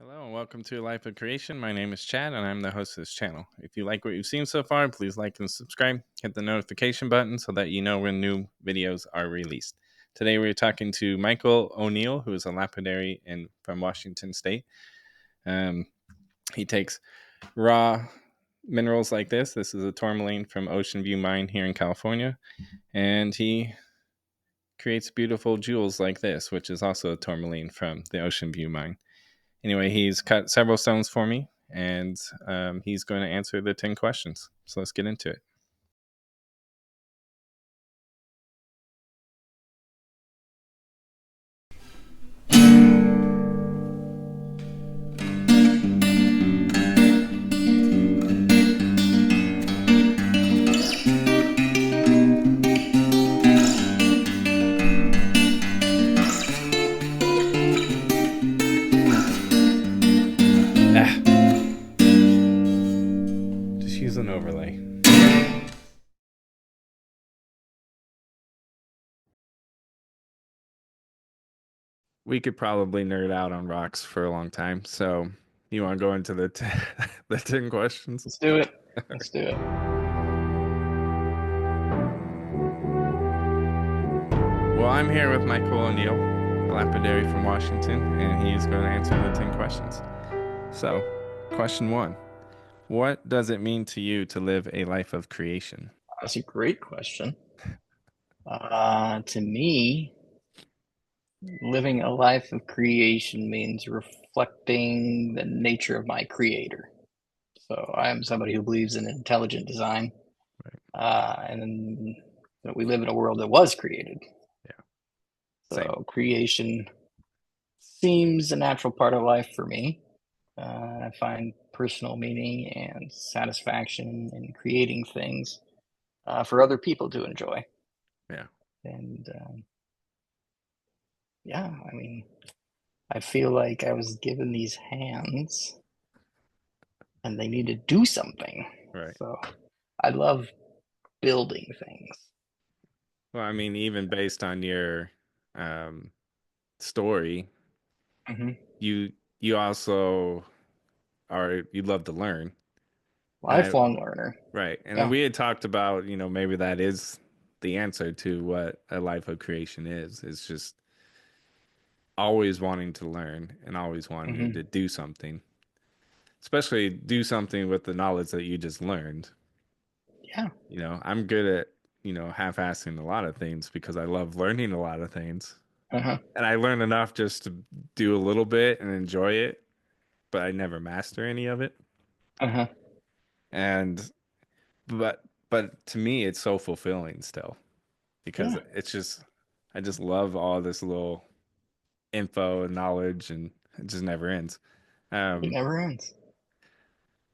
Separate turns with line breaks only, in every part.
Hello and welcome to Life of Creation. My name is Chad and I'm the host of this channel. If you like what you've seen so far, please like and subscribe. Hit the notification button so that you know when new videos are released. Today we're talking to Michael O'Neill, who is a lapidary from Washington State. He takes raw minerals like this. This is a tourmaline from Ocean View Mine here in California. And he creates beautiful jewels like this, which is also a tourmaline from the Ocean View Mine. Anyway, he's cut several stones for me, and he's going to answer the 10 questions. So let's get into it. Just use an overlay. We could probably nerd out on rocks for a long time. So you want to go into the 10 questions?
Let's do it. Let's do it.
Well, I'm here with Michael O'Neill, a lapidary from Washington, and he's going to answer the 10 questions. So, question 1. What does it mean to you to live a life of creation?
That's a great question. To me, living a life of creation means reflecting the nature of my creator. So I am somebody who believes in intelligent design, and that we live in a world that was created.
Yeah.
So creation seems a natural part of life for me. I find personal meaning and satisfaction in creating things for other people to enjoy.
Yeah.
And yeah, I mean, I feel like I was given these hands and they need to do something.
Right.
So I love building things.
Well, I mean, even based on your story, you also you love to learn.
Lifelong learner.
Right. And
Yeah.
we had talked about, maybe that is the answer to what a life of creation is. It's just always wanting to learn and always wanting to do something, especially do something with the knowledge that you just learned.
Yeah.
I'm good at, half-assing a lot of things because I love learning a lot of things.
Uh-huh.
And I learn enough just to do a little bit and enjoy it, but I never master any of it.
Uh-huh.
And but to me it's so fulfilling still because
Yeah.
I just love all this little info and knowledge, and it just never ends.
It never ends.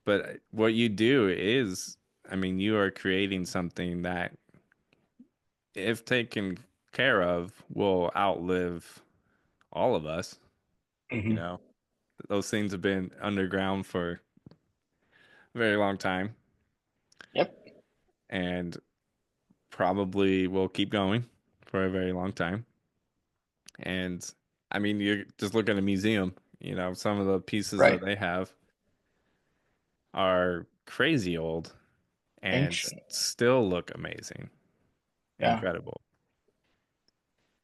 But what you do is, I mean, you are creating something that, if taken care of, will outlive all of us. Those things have been underground for a very long time.
Yep.
And probably will keep going for a very long time. And I mean, you just look at a museum, some of the pieces that they have are crazy old and
Ancient.
still look amazing.
Yeah.
Incredible.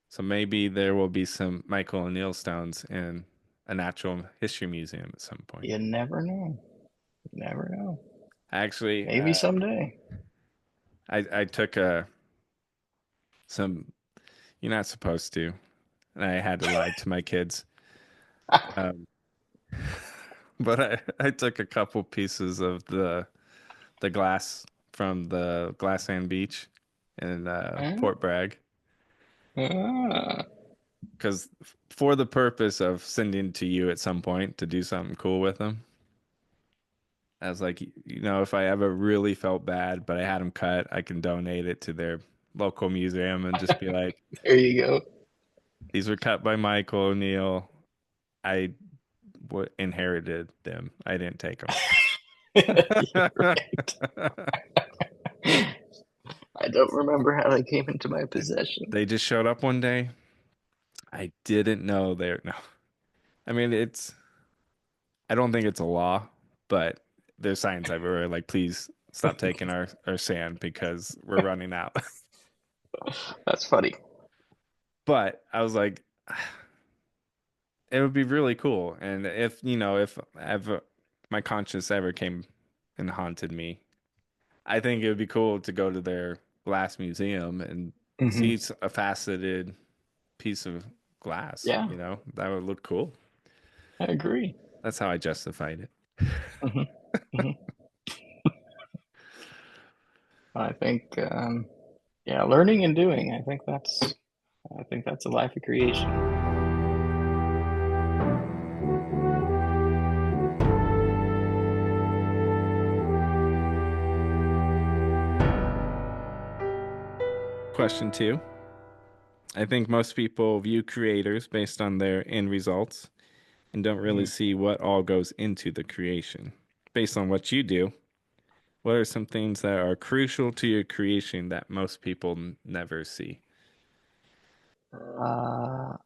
So maybe there will be some Michael O'Neill stones in a natural history museum at some point.
You never know. You never know.
Actually,
Maybe someday.
I took some, you're not supposed to, and I had to lie to my kids. But I took a couple pieces of the glass from the Glass Sand Beach in Fort Bragg, because for the purpose of sending to you at some point to do something cool with them. I was like, if I ever really felt bad, but I had them cut, I can donate it to their local museum and just be like,
there you go.
These were cut by Michael O'Neill. I inherited them. I didn't take them.
Right. I don't remember how they came into my possession.
They just showed up one day. I didn't know they're no. I mean, I don't think it's a law, but there's signs everywhere like, please stop taking our sand because we're running out.
That's funny.
But I was like, it would be really cool. And if ever my conscience ever came and haunted me, I think it would be cool to go to their glass museum and
Hmm.
see a faceted piece of glass.
Yeah,
That would look cool.
I agree.
That's how I justified it.
Hmm. Hmm. I think, yeah, learning and doing. I think that's a life of creation.
Question two. I think most people view creators based on their end results and don't really
Mhm.
see what all goes into the creation. Based on what you do, what are some things that are crucial to your creation that most people never see?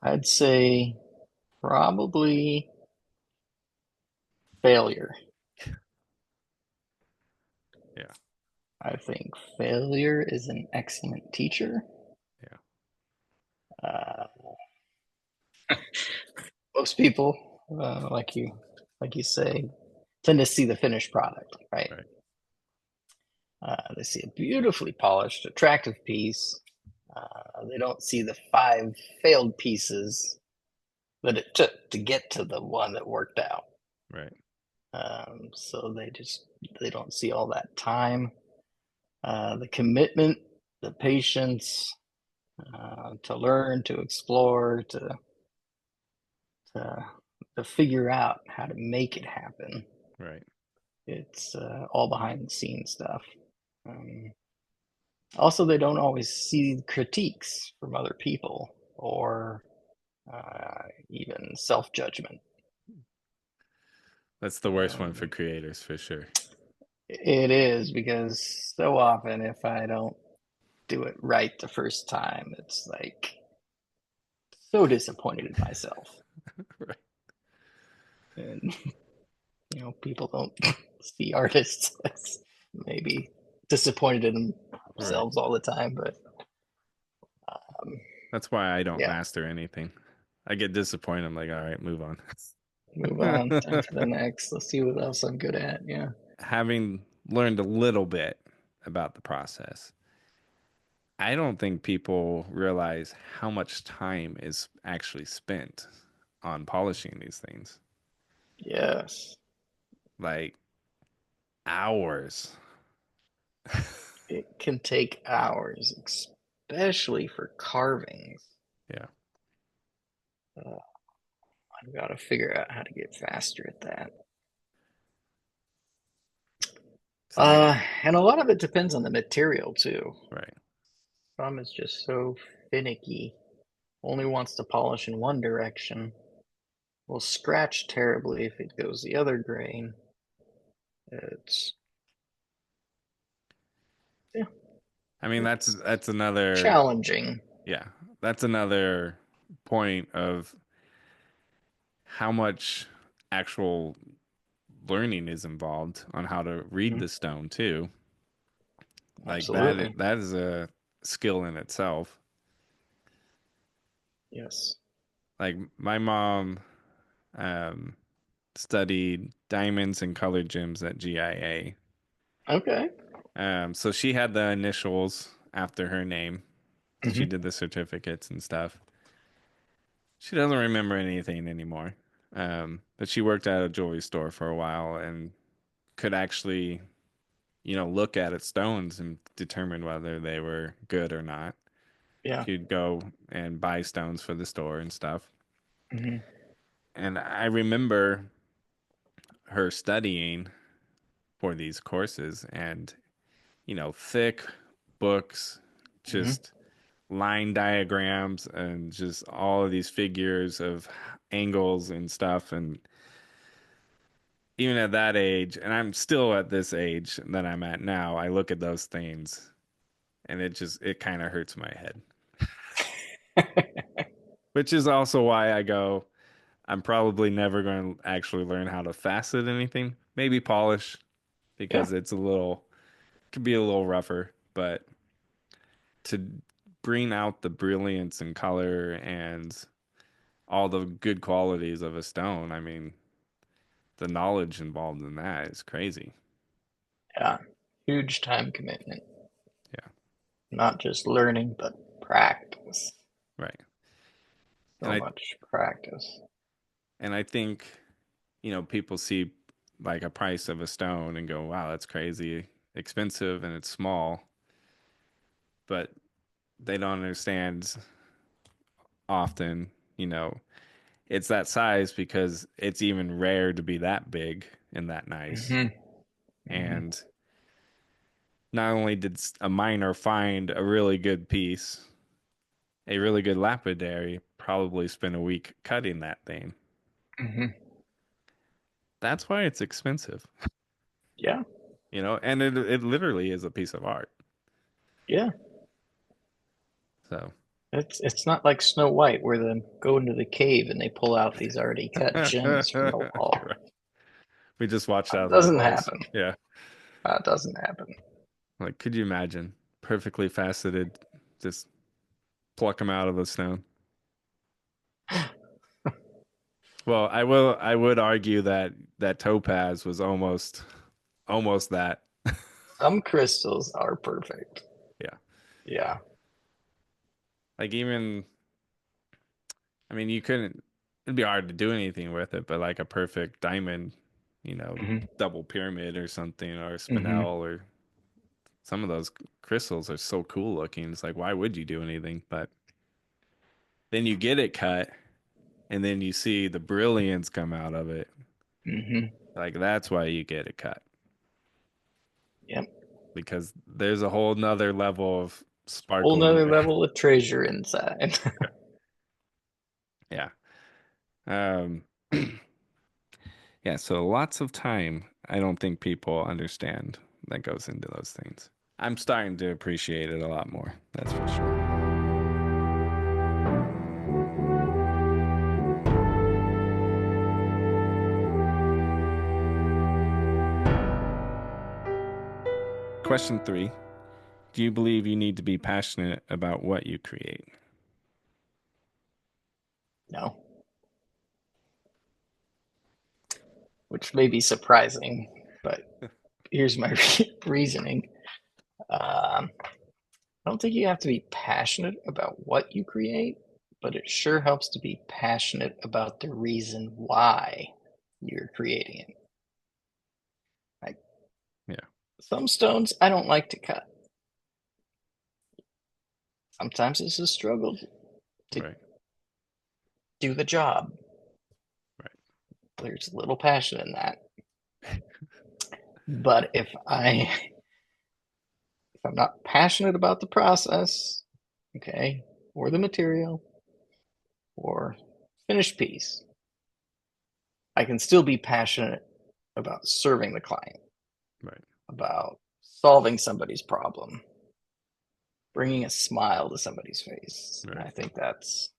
I'd say probably failure.
Yeah,
I think failure is an excellent teacher.
yeah,
Uh, Most people, like you say, tend to see the finished product, right?
right,
They see a beautifully polished, attractive piece. They don't see the five failed pieces that it took to get to the one that worked out.
right.
So they don't see all that time, the commitment, the patience, to learn, to explore, to to figure out how to make it happen.
Right.
It's all behind the scenes stuff. Um, Also, they don't always see critiques from other people or even self judgment.
That's the worst one for
Um,
creators for sure.
it is because so often, if I don't do it right the first time, it's like so disappointed in myself.
Right.
And, people don't see artists as maybe disappointed in
Right.
themselves all the time, but um,
That's why I don't
yeah,
master anything. I get disappointed. I'm like, all right, move on.
move on, time for the next. Let's see what else I'm good at. Yeah.
Having learned a little bit about the process, I don't think people realize how much time is actually spent on polishing these things.
Yes.
Like hours.
It can take hours, especially for carvings.
Yeah.
Uh, I've got to figure out how to get faster at that.
So I,
And a lot of it depends on the material too.
right.
Some is just so finicky, only wants to polish in one direction, will scratch terribly if it goes the other grain. It's Yeah,
I mean,
it's
that's another,
challenging.
yeah, that's another point of how much actual learning is involved on how to read
Mhm.
the stone too. Like
Absolutely.
that is a skill in itself.
Yes.
Like my mom um studied diamonds and colored gems at GIA.
Okay.
So she had the initials after her name. She
Hmm.
did the certificates and stuff. She doesn't remember anything anymore. But she worked at a jewelry store for a while and could actually, look at its stones and determine whether they were good or not.
Yeah.
She'd go and buy stones for the store and stuff.
Hmm.
And I remember her studying for these courses and, thick books,
Hmm.
just line diagrams and just all of these figures of angles and stuff. And even at that age, and I'm still at this age that I'm at now, I look at those things and it kind of hurts my head. Which is also why I go, I'm probably never going to actually learn how to facet anything. Maybe polish
Yeah,
because it's a little could be a little rougher, but to bring out the brilliance and color and all the good qualities of a stone, I mean, the knowledge involved in that is crazy.
yeah. Huge time commitment.
Yeah,
Not just learning, but practice.
right. And
So
I
much practice.
and I think, people see like a price of a stone and go, "Wow, that's crazy expensive and it's small." But they don't understand often, it's that size because it's even rare to be that big and that nice.
Hmm. Hmm.
And not only did a miner find a really good piece, a really good lapidary probably spent a week cutting that thing.
Hmm.
That's why it's expensive,
Yeah,
and it literally is a piece of art.
yeah.
So
It's not like Snow White where they go into the cave and they pull out these already cut gems from the wall.
Right. We just watched
That
out of our
doesn't
clothes.
happen.
Yeah.
That doesn't happen.
Like, could you imagine perfectly faceted, just pluck them out of the stone? Well, I would argue that that topaz was almost that.
Some crystals are perfect.
Yeah.
Yeah.
Like even I mean you couldn't it'd be hard to do anything with it, but like a perfect diamond,
Hmm.
double pyramid or something or
Hmm.
spinel or some of those crystals are so cool looking. It's like why would you do anything? But then you get it cut and then you see the brilliance come out of it.
Hmm.
Like that's why you get it cut.
Yep.
Because there's a whole nother level of
Whole
sparkle in
nother
there.
level of treasure inside.
Yeah. Um, yeah, so lots of time I don't think people understand that goes into those things. I'm starting to appreciate it a lot more, that's for sure. Question 3. Do you believe you need to be passionate about what you create?
No, which may be surprising, but here's my reasoning. I don't think you have to be passionate about what you create, but it sure helps to be passionate about the reason why you're creating it. Like
Yeah,
some stones I don't like to cut. Sometimes it's a struggle to
right,
do the job.
right,
There's a little passion in that. But if I'm not passionate about the process, okay, or the material or finished piece, I can still be passionate about serving the client,
right,
about solving somebody's problem, bringing a smile to somebody's face. And I
right.
think that's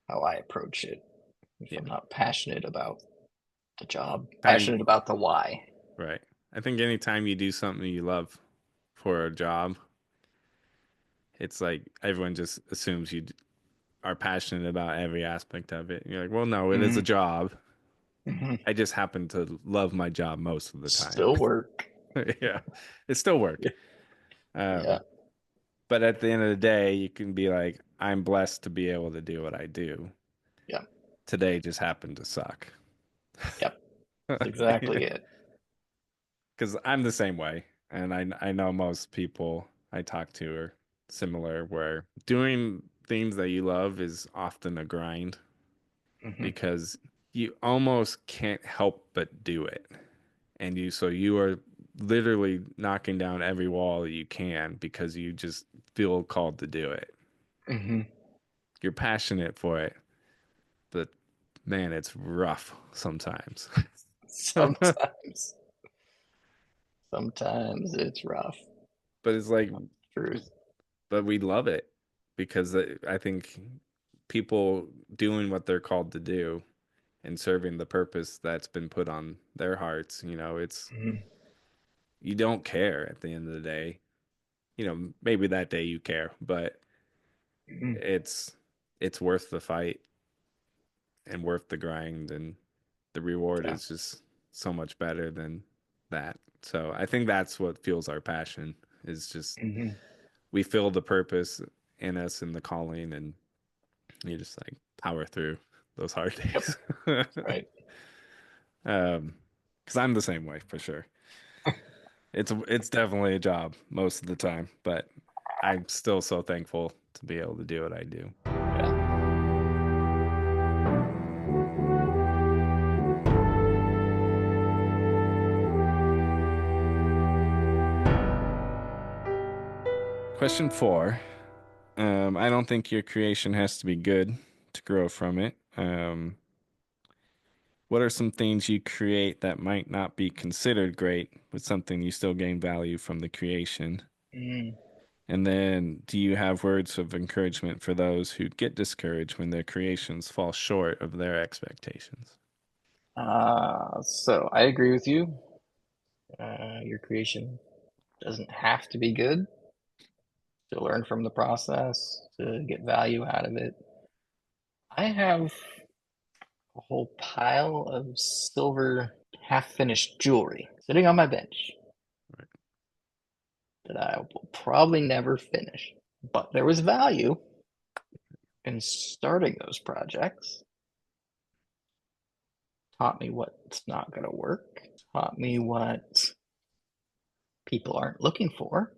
how I approach it. If
Yeah.
I'm not passionate about the job,
Time,
passionate about the why.
right. I think anytime you do something you love for a job, it's like everyone just assumes you are passionate about every aspect of it. You're like, well, no, it is a
Mm-hmm.
job.
Mm-hmm.
I just happen to love my job most of the time.
Still work.
Yeah, it's still work.
Yeah.
Um, but at the end of the day, you can be like, I'm blessed to be able to do what I do.
Yep.
Today just happened to suck.
Yep. That's exactly it.
Because I'm the same way. And I know most people I talk to are similar, where doing things that you love is often a grind
Mm-hmm.
because you almost can't help but do it. And you are literally knocking down every wall you can because you just feel called to do it.
Mm-hmm.
You're passionate for it, but man, it's rough sometimes. But
Sometimes, sometimes it's rough.
it's like,
Truth.
but we love it because I think people doing what they're called to do and serving the purpose that's been put on their hearts. It's
Mm-hmm.
you don't care at the end of the day. Maybe that day you care, but
Mm-hmm.
it's worth the fight and worth the grind, and the reward
Yeah.
is just so much better than that. So I think that's what fuels our passion, is just
Mm-hmm.
we feel the purpose in us and the calling, and you just like power through those hard
Yep.
days.
Right.
Because I'm the same way for sure. It's definitely a job most of the time, but I'm still so thankful to be able to do what I do.
Yeah.
Question 4. I don't think your creation has to be good to grow from it. What are some things you create that might not be considered great, but something you still gain value from the creation?
Mm.
And then, do you have words of encouragement for those who get discouraged when their creations fall short of their expectations?
So I agree with you. Your creation doesn't have to be good to learn from the process, to get value out of it. I have a whole pile of silver half-finished jewelry sitting on my bench
Right.
that I will probably never finish. But there was value in starting those projects. Taught me what's not going to work, taught me what people aren't looking for.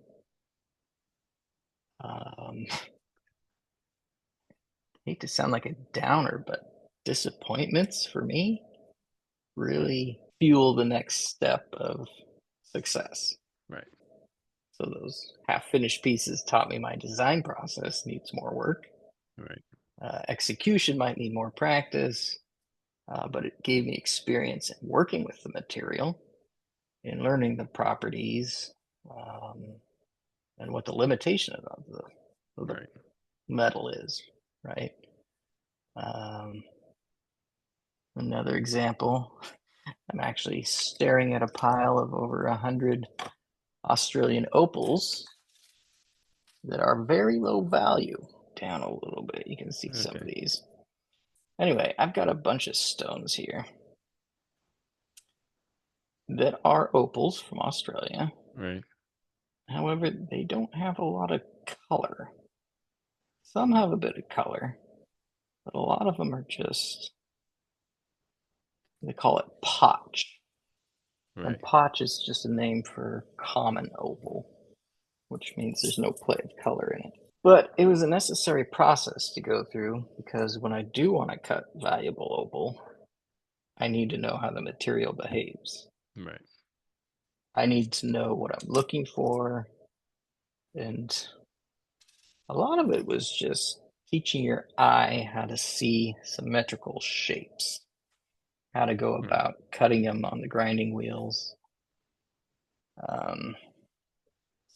I hate to sound like a downer, but disappointments for me really fuel the next step of success.
Right.
So those half-finished pieces taught me my design process needs more work.
Right.
Execution might need more practice, but it gave me experience in working with the material, in learning the properties, and what the limitation of the
Right.
metal is, right? Um, Another example, I'm actually staring at a pile of over 100 Australian opals that are very low value. Down a little bit, you can see some of
Okay.
these. Anyway, I've got a bunch of stones here that are opals from Australia.
Right.
However, they don't have a lot of color. Some have a bit of color, but a lot of them are just, they call it potch. And
Right.
potch is just a name for common opal, which means there's no play of color in it. But it was a necessary process to go through because when I do want to cut valuable opal, I need to know how the material behaves.
Right.
I need to know what I'm looking for. And a lot of it was just teaching your eye how to see symmetrical shapes, how to go
Right.
about cutting them on the grinding wheels. Um,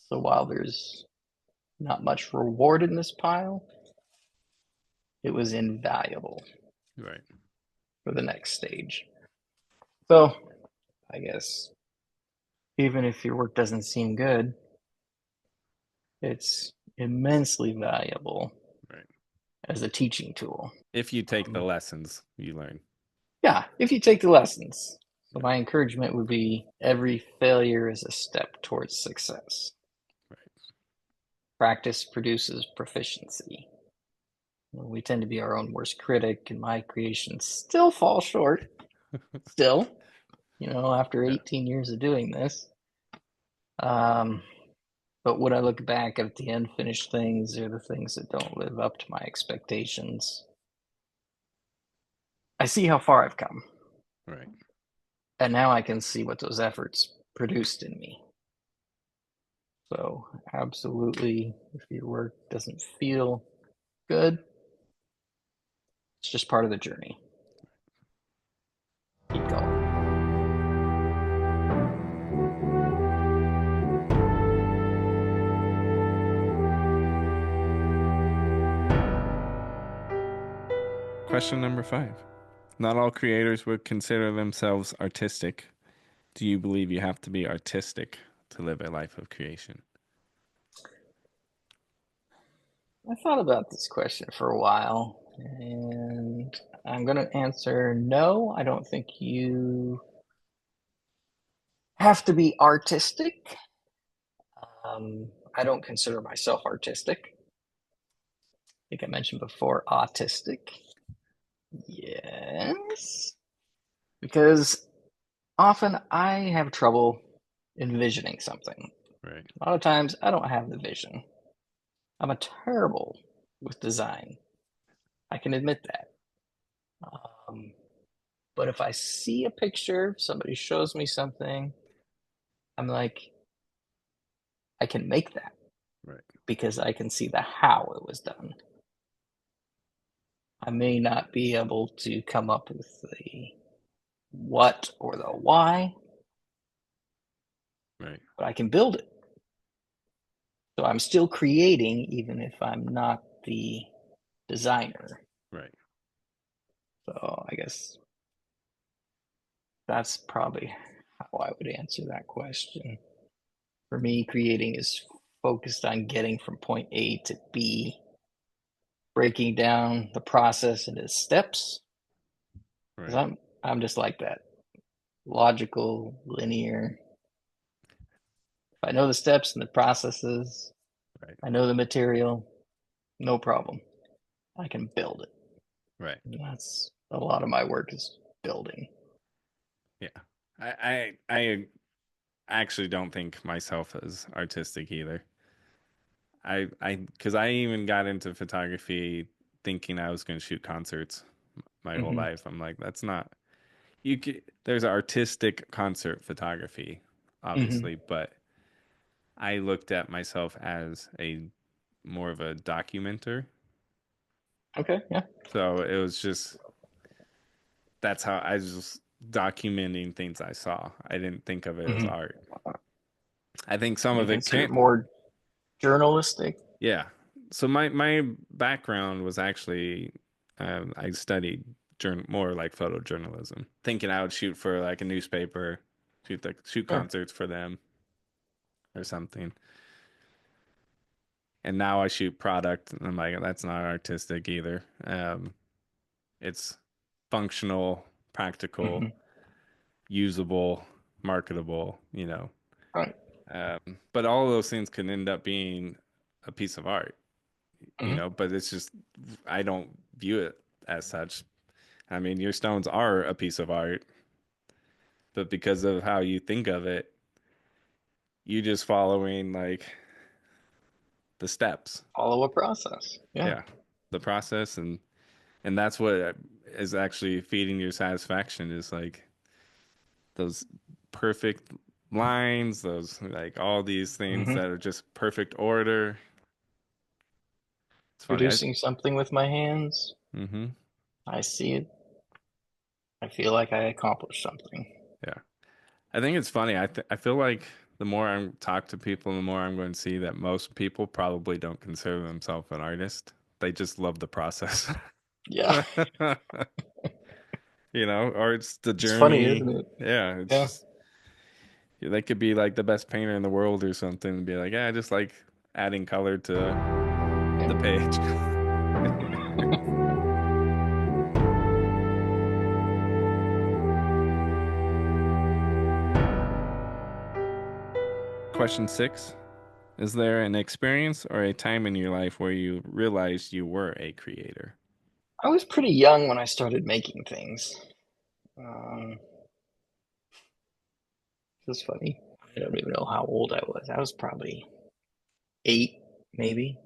so while there's not much reward in this pile, it was invaluable
Right.
for the next stage. So I guess even if your work doesn't seem good, it's immensely valuable
Right.
as a teaching tool.
If you take the
Um,
lessons you learn.
yeah, if you take the lessons. So
Yeah.
my encouragement would be every failure is a step towards success.
Right.
Practice produces proficiency. We tend to be our own worst critic, and my creations still fall short. Still, after
Yeah.
18 years of doing this. Um, but when I look back at the unfinished things or the things that don't live up to my expectations, I see how far I've come.
Right.
And now I can see what those efforts produced in me. So, absolutely, if your work doesn't feel good, it's just part of the journey. Keep going.
Question number 5. Not all creators would consider themselves artistic. Do you believe you have to be artistic to live a life of creation?
I thought about this question for a while, and I'm going to answer no. I don't think you have to be artistic. I don't consider myself artistic. I think I mentioned before, autistic. Yes. Because often I have trouble envisioning something.
Right.
A lot of times I don't have the vision. I'm a terrible with design. I can admit that. Um, but if I see a picture, somebody shows me something, I'm like, I can make that
Right.
because I can see the how it was done. I may not be able to come up with the what or the why,
Right.
but I can build it. So I'm still creating even if I'm not the designer.
Right.
So I guess that's probably how I would answer that question. For me, creating is focused on getting from point A to B, breaking down the process into steps. Because
Right.
I'm just like that. Logical, linear. If I know the steps and the processes,
Right.
I know the material, no problem. I can build it.
Right.
And that's a lot of my work is building.
Yeah. I actually don't think myself as artistic either. Because I even got into photography thinking I was going to shoot concerts my whole
Mm-hmm.
life. I'm like, that's not there's artistic concert photography,
Mm-hmm.
obviously, but I looked at myself as a more of a documenter.
Okay, yeah.
So it was just that's how I was just documenting things I saw. I didn't think of it as
Mm-hmm.
art. I think some
You
of it
consider
can,
it more journalistic?
yeah. So my background was actually I studied more like photojournalism, thinking I would shoot for like a newspaper, shoot
Sure.
concerts for them or something. And now I shoot product, and I'm like, that's not artistic either. It's functional, practical,
Mm-hmm.
usable, marketable.
Right.
But all of those things can end up being a piece of art,
Mm-hmm.
but it's just, I don't view it as such. I mean, your stones are a piece of art, but because of how you think of it, you just following like the steps.
Follow a process. Yeah.
Yeah. The process and that's what is actually feeding your satisfaction is like those perfect lines, those like all these things
Mm-hmm.
that are just perfect order. It's funny.
Producing something with my hands,
Mm-hmm.
I see it. I feel like I accomplished something.
Yeah. I think it's funny. I feel like the more I talk to people, the more I'm going to see that most people probably don't consider themselves an artist. They just love the process.
Yeah.
Or it's the
It's funny,
journey.
isn't it?
Yeah, it's
Yeah.
just they could be like the best painter in the world or something and be like, yeah, I just like adding color to the
Yeah.
page. Question 6. Is there an experience or a time in your life where you realized you were a creator?
I was pretty young when I started making things. Um, it's funny. I don't even know how old I was. I was probably 8, maybe.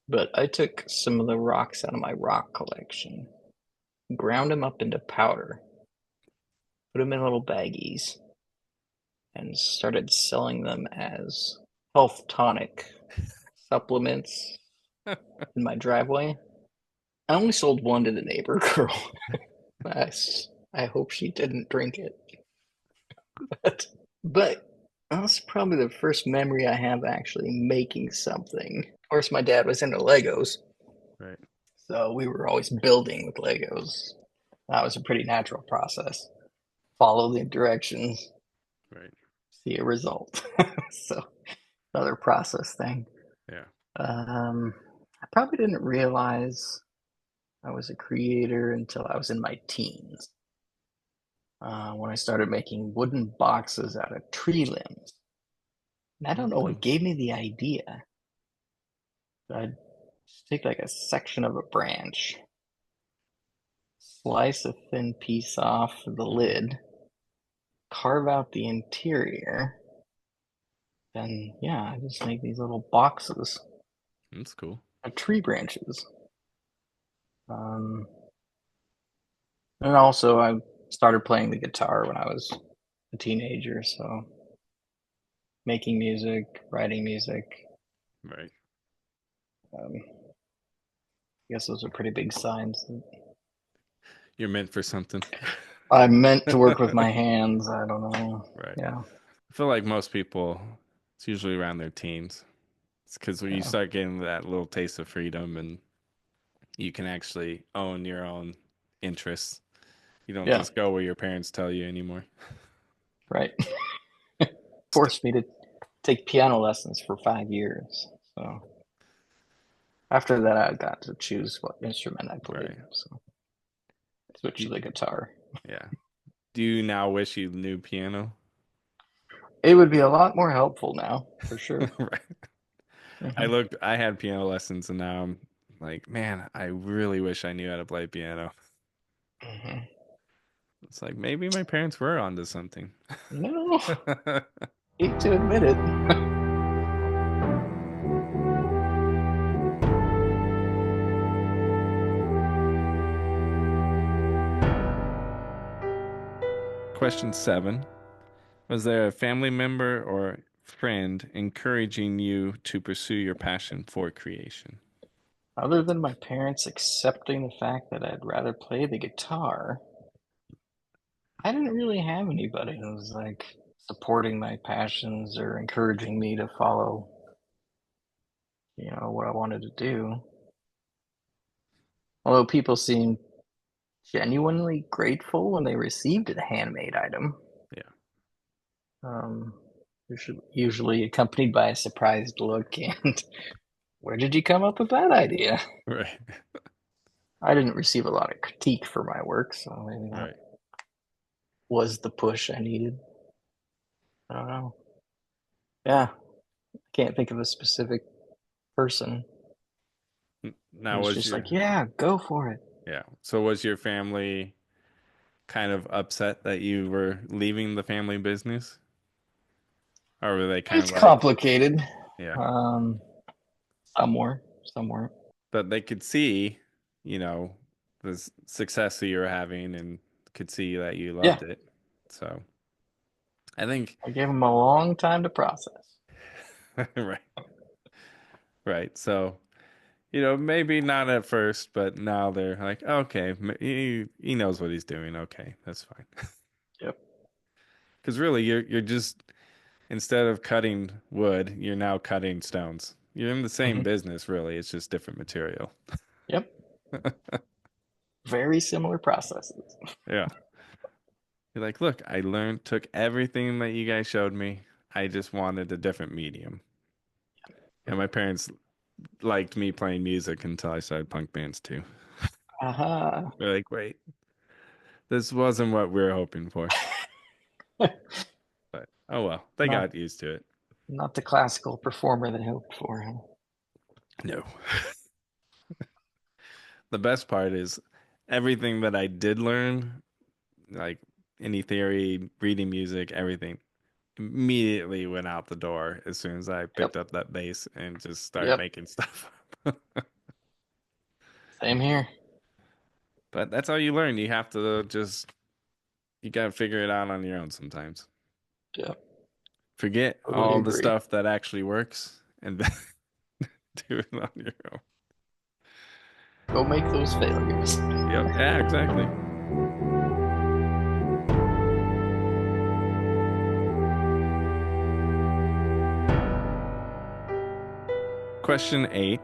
But I took some of the rocks out of my rock collection, ground them up into powder, put them in little baggies, and started selling them as health tonic supplements in my driveway. I only sold one to the neighbor girl. I, I hope she didn't drink it. But that's probably the first memory I have actually making something. Of course, my dad was into Legos,
Right.
So we were always building with Legos. That was a pretty natural process. Follow the directions,
Right.
see a result. So another process thing.
Yeah.
I probably didn't realize I was a creator until I was in my teens. When I started making wooden boxes out of tree limbs. And I
Oh,
don't know what
cool.
gave me the idea. I'd just take like a section of a branch, slice a thin piece off the lid, carve out the interior, then yeah, I just make these little boxes
That's cool.
of tree branches. Um, and also, I started playing the guitar when I was a teenager, so making music, writing music.
Right.
I guess those are pretty big signs that
You're meant for something.
I'm meant to work with my hands. I don't know.
Right.
Yeah,
I feel like most people, it's usually around their teens. It's because when you
yeah,
start getting that little taste of freedom and you can actually own your own interests. You don't
yeah,
just go where your parents tell you anymore.
right.
St-
Forced me to take piano lessons for 5 years. So after that, I got to choose what instrument I played.
right.
So I switched to
Do,
the guitar.
yeah. Do you now wish you knew piano?
It would be a lot more helpful now, for sure.
Right.
Hmm.
I had piano lessons and now I'm like, man, I really wish I knew how to play piano.
Hmm.
It's like maybe my parents were onto something.
No, hate to admit it.
Question 7. Was there a family member or friend encouraging you to pursue your passion for creation?
Other than my parents accepting the fact that I'd rather play the guitar, I didn't really have anybody who was like supporting my passions or encouraging me to follow, what I wanted to do. Although people seemed genuinely grateful when they received a handmade item,
Yeah,
um, usually accompanied by a surprised look and where did you come up with that idea?
right,
I didn't receive a lot of critique for my work, so maybe that
right.
was the push I needed. I don't know. Yeah, I can't think of a specific person. It
Now
was
was
just
your
like, yeah, go for it.
yeah. So was your family kind of upset that you were leaving the family business? Or were they kind
It's
of like,
complicated.
yeah,
Um, somewhere, somewhere.
but they could see, you know, the success that you were having and could see that you
Yeah,
loved it. So I think,
I gave them a long time to process.
right, right. So, maybe not at first, but now they're like, okay, he knows what he's doing. Okay, that's fine.
Yep.
Because really, you're just instead of cutting wood, you're now cutting stones. You're in the same
Hmm.
business, really. It's just different material.
Yep. Very similar processes.
Yeah. You're like, look, took everything that you guys showed me. I just wanted a different medium. And my parents liked me playing music until I started punk bands too.
Aha.
They're like, wait, this wasn't what we were hoping for. But oh well, they
not
got used to it.
not the classical performer they hoped for. Huh?
No. The best part is everything that I did learn, like any theory, reading music, everything, immediately went out the door as soon as I
Yep.
picked up that bass and just started
Yep.
making stuff.
Same here.
But that's how you learn. You gotta figure it out on your own sometimes.
Yep.
Forget
Totally
all the
agree.
stuff that actually works and do it on your own.
Go make those failures.
Yep. Yeah, exactly. Question 8.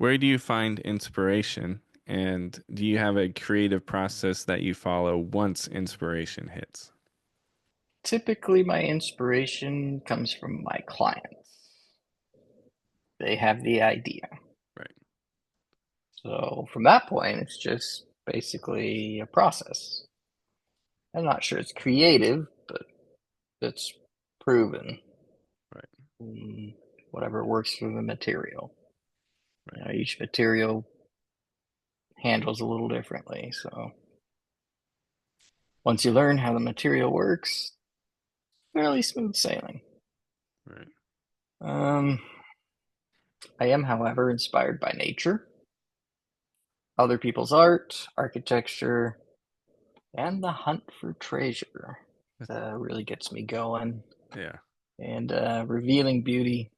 Where do you find inspiration? And do you have a creative process that you follow once inspiration hits?
Typically, my inspiration comes from my clients. They have the idea.
Right,
So from that point, it's just basically a process. I'm not sure it's creative, but it's proven.
right,
Mm, Whatever works for the material.
right,
Each material handles a little differently. So once you learn how the material works, fairly smooth sailing.
right.
Um, I am, however, inspired by nature, other people's art, architecture, and the hunt for treasure. Really gets me going
Yeah.
and revealing beauty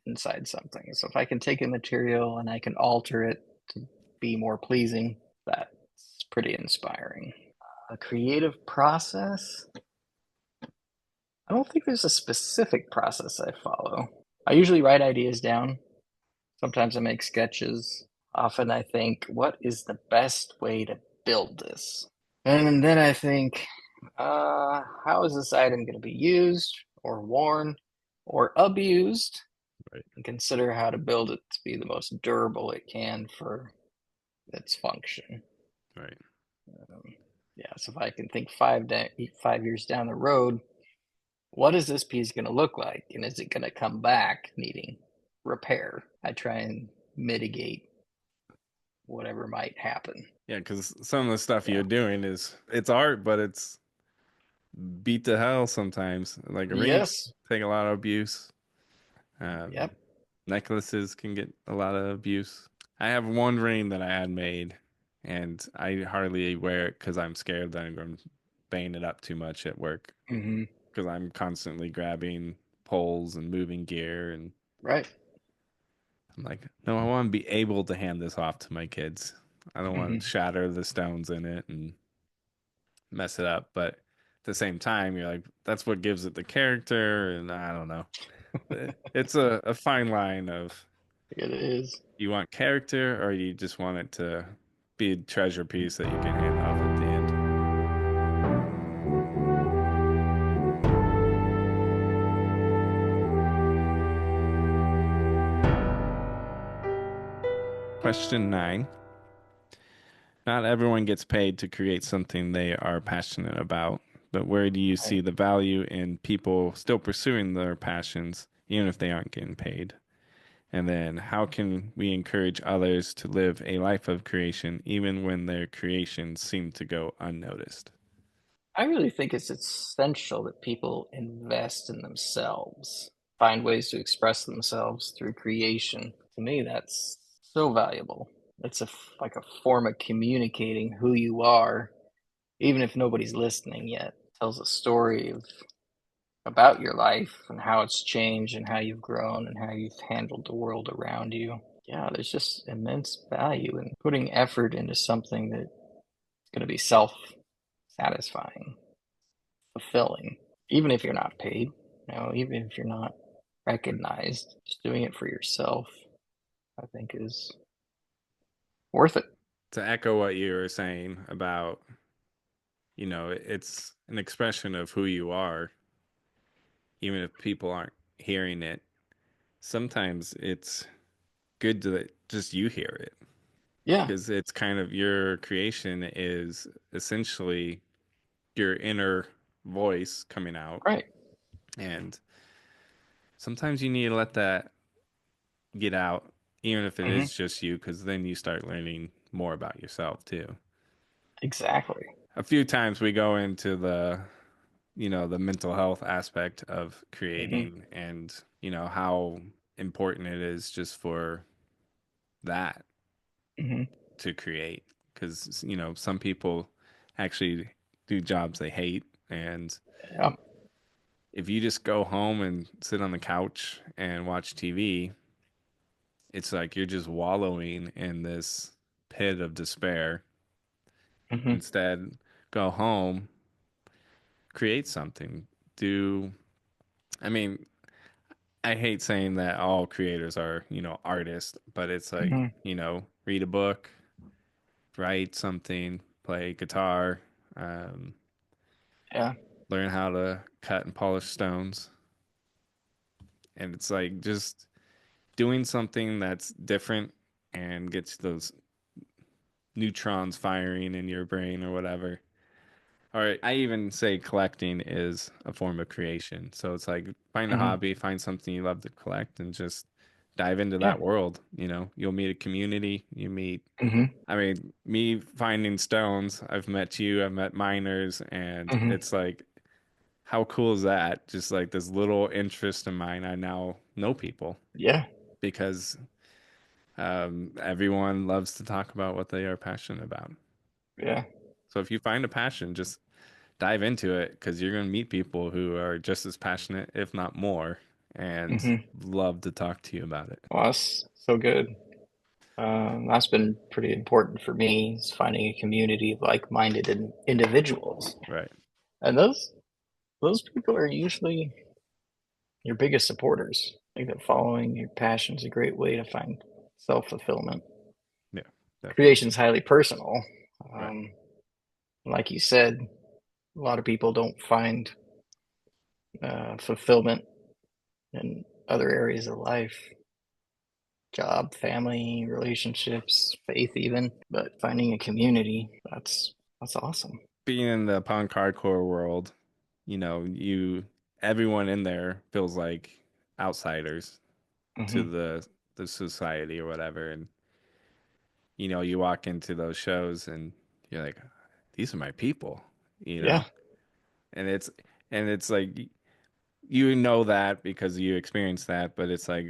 inside something. So if I can take a material and I can alter it to be more pleasing, that's pretty inspiring. A creative process? I don't think there's a specific process I follow. I usually write ideas down. Sometimes I make sketches. Often I think, what is the best way to build this? And then I think, how is this item going to be used or worn or abused?
Right,
And consider how to build it to be the most durable it can for its function.
right.
Um, yeah, so if I can think 5 years down the road, what is this piece going to look like? And is it going to come back needing repair? I try and mitigate whatever might happen.
Yeah, because some of the stuff
Yeah.
you're doing is it's art, but it's beat to hell sometimes. Like rings
Yes.
take a lot of abuse. Um,
Yep.
necklaces can get a lot of abuse. I have one ring that I had made, and I hardly wear it because I'm scared that I'm going to bang it up too much at work
Hmm.
because I'm constantly grabbing poles and moving gear, and
Right.
I'm like, no, I want to be able to hand this off to my kids. I don't want to
Hmm.
shatter the stones in it and mess it up, but at the same time, you're like, that's what gives it the character, and I don't know. It's a fine line of
It is.
you want character or you just want it to be a treasure piece that you can hand off at the end. Question 9. Not everyone gets paid to create something they are passionate about, but where do you
Right.
see the value in people still pursuing their passions, even if they aren't getting paid? And then, how can we encourage others to live a life of creation even when their creations seem to go unnoticed?
I really think it's essential that people invest in themselves, find ways to express themselves through creation. To me, that's so valuable. It's like a form of communicating who you are, even if nobody's listening yet. It tells a story about your life and how it's changed and how you've grown and how you've handled the world around you. Yeah, there's just immense value in putting effort into something that's going to be self satisfying, fulfilling, even if you're not paid, even if you're not recognized, just doing it for yourself, I think is worth it.
To echo what you were saying about, it's an expression of who you are, even if people aren't hearing it. Sometimes it's good to just you hear it
Yeah,
because it's kind of your creation is essentially your inner voice coming out.
right.
And sometimes you need to let that get out, even if it
Hmm.
is just you, because then you start learning more about yourself too.
Exactly.
A few times we go into the mental health aspect of
Hmm.
creating and, how important it is just for that
Hmm.
to create. Because, some people actually do jobs they hate. And
Yeah.
if you just go home and sit on the couch and watch TV, it's like you're just wallowing in this pit of despair.
Hmm.
Instead, go home, create something. Do, I mean, I hate saying that all creators are, artists, but it's like,
Hmm.
read a book, write something, play guitar, um,
Yeah.
learn how to cut and polish stones. And it's like just doing something that's different and gets those neutrons firing in your brain or whatever. Or I even say collecting is a form of creation. So it's like find a
Hmm.
hobby, find something you love to collect, and just dive into
Yeah.
that world. You'll meet a community.
Hmm.
I mean, me finding stones, I've met you, I've met miners, and
Hmm.
it's like, how cool is that? Just like this little interest of mine, I now know people
Yeah.
because everyone loves to talk about what they are passionate about.
Yeah.
So if you find a passion, just dive into it because you're going to meet people who are just as passionate, if not more, and
Hmm.
love to talk to you about it.
Well, that's so good. That's been pretty important for me, is finding a community of like-minded individuals.
Right.
And those people are usually your biggest supporters. I think that following your passion is a great way to find self-fulfillment.
Yeah, definitely.
Creation is highly personal.
Right.
Um, like you said, a lot of people don't find fulfillment in other areas of life, job, family, relationships, faith, even. But finding a community, that's awesome.
Being in the punk hardcore world, everyone in there feels like outsiders to
Hmm.
the society or whatever. And you walk into those shows and you're like, these are my people, you
Yeah.
know? And it's like you know that because you experience that, but it's like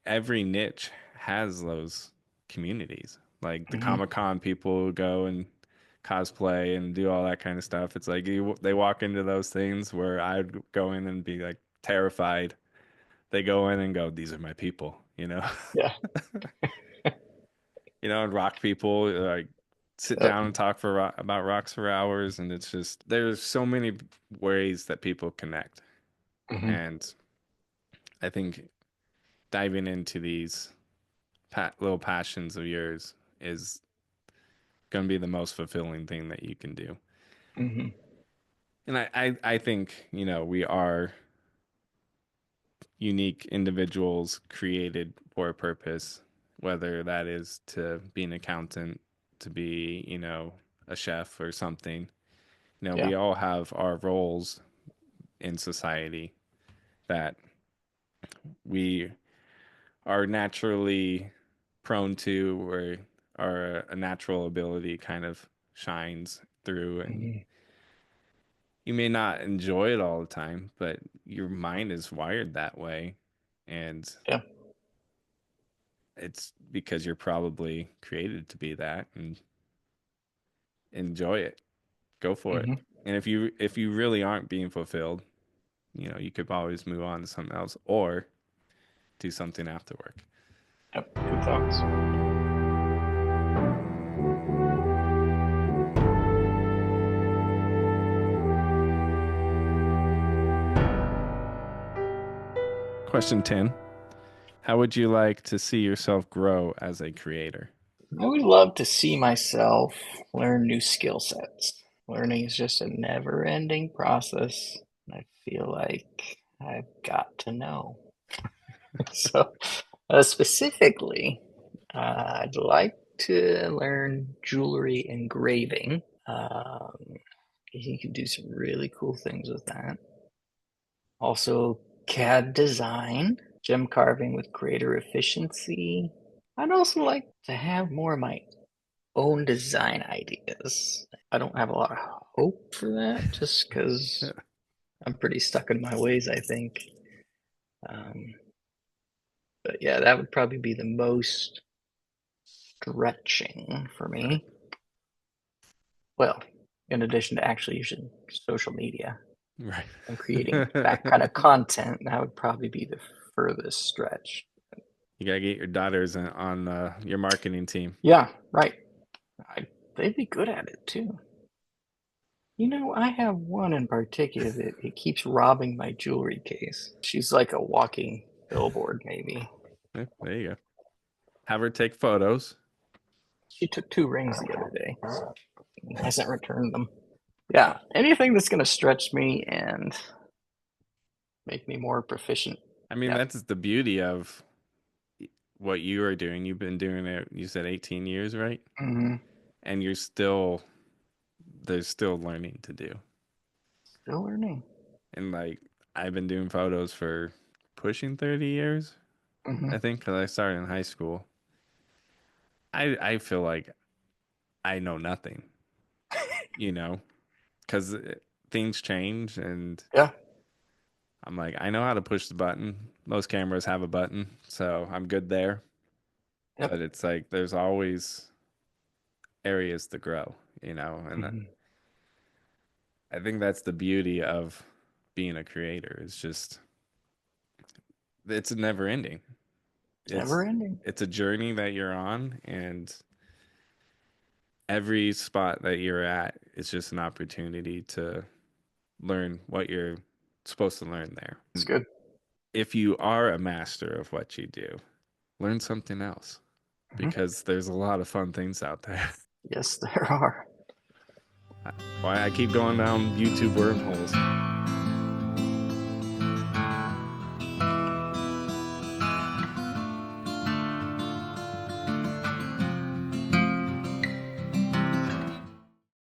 every niche has those communities. Like the
Hmm.
Comic-Con people who go and cosplay and do all that kind of stuff. It's like they walk into those things where I'd go in and be like terrified. They go in and go, "These are my people," you know.
Yeah.
And rock people like sit
Yep.
down and talk about rocks for hours, and it's just there's so many ways that people connect,
Hmm.
and I think diving into these little passions of yours is going to be the most fulfilling thing that you can do.
Hmm.
And I think, we are unique individuals created for a purpose, whether that is to be an accountant, to be, a chef or something.
Yeah.
We all have our roles in society that we are naturally prone to, where our natural ability kind of shines through, and
Hmm.
you may not enjoy it all the time, but your mind is wired that way, and
Yeah.
it's because you're probably created to be that, and enjoy it, go for it.
Hmm.
And if you really aren't being fulfilled, you could always move on to something else or do something after work.
Yep. Good thoughts.
Question 10: how would you like to see yourself grow as a creator?
I would love to see myself learn new skill sets. Learning is just a never ending process. I feel like I've got to know. So, specifically, I'd like to learn jewelry engraving. You can do some really cool things with that. Also, CAD design, gem carving with greater efficiency. I'd also like to have more of my own design ideas. I don't have a lot of hope for that just because I'm pretty stuck in my ways, I think. Um, but yeah, that would probably be the most stretching for
Right.
me. Well, in addition to actually using social media
Right.
and creating that kind of content, that would probably be the furthest stretch.
You gotta get your daughters on your marketing team.
Yeah, right. They'd be good at it too. I have one in particular that it keeps robbing my jewelry case. She's like a walking billboard, maybe.
Yeah, there you go. Have her take photos.
She took 2 rings the other day. Hasn't returned them. Yeah, anything that's going to stretch me and make me more proficient.
I mean,
Yeah.
that's the beauty of what you are doing. You've been doing it, you said 18 years, right?
Mm-hmm.
And there's still learning to do.
Still learning.
And like, I've been doing photos for pushing 30 years,
Mm-hmm.
I think, because I started in high school. I feel like I know nothing, you know, because things change and
Yeah.
I'm like, I know how to push the button. Most cameras have a button, so I'm good there.
Yep.
But it's like there's always areas to grow, and
Mm-hmm.
I think that's the beauty of being a creator. It's just it's never ending. It's
Never ending.
it's a journey that you're on, and every spot that you're at is just an opportunity to learn what you're supposed to learn there.
It's good.
If you are a master of what you do, learn something else
Mm-hmm.
because there's a lot of fun things out there.
Yes, there are.
Why I keep going down YouTube wormholes.